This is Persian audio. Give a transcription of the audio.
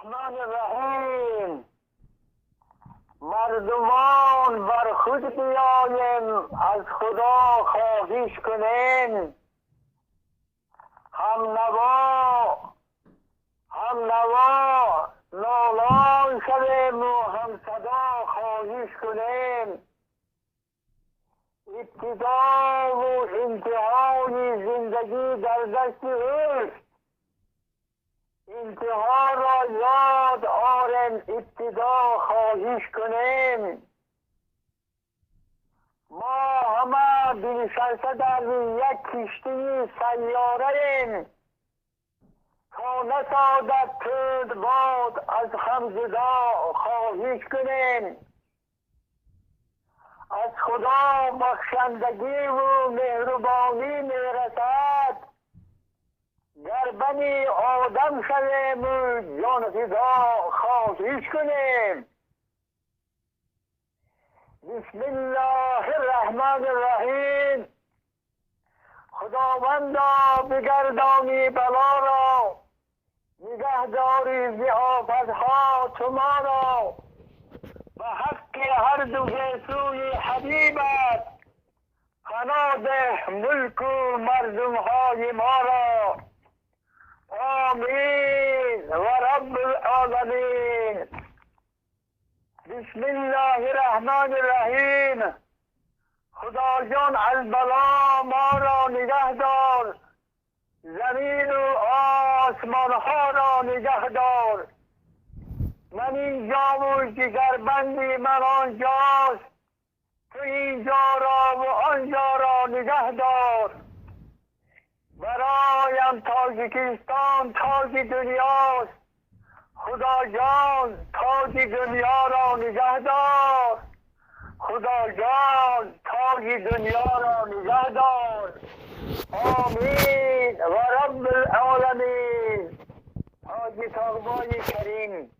الرحمن الرحیم. مردمان بر خود بیایم، از خدا خواهش کنیم. هم نوا نالان شویم و هم صدا خواهش کنیم. ابتدا و انتهای زندگی در دست اوست. انتها را یاد آریم، ابتدا خواهش کنیم. ما همه بنشسته در یک کشتی سیاره ایم، تا نسازد تند باد از هم جدا خواهش کنیم. از خدا بخشندگی و مهربانی میرسد، گر بنی آدم شویم و جان فدا خواهش کنیم. بسم الله الرحمن الرحیم. خداوندا بگردانی بلا را، نگهداری ز آفتها تو ما را. به حق هر دو سوی حبیبت، پناه ده ملک و مردم های ما را. آمین و رب العالمین. بسم الله الرحمن الرحیم. خدا جان از بلا ما را نگه دار، زمین و آسمان ها را نگه دار. من اینجا و جگربندی من آنجاست، تو اینجا را و آنجا را نگه دار. برایم تاجیکستان تاج دنیاست، خدا جان تاج دنیا را نگه دار. خدا جان تاج دنیا را نگه دار. آمین و رب العالمین. حاج تاقبای کریم.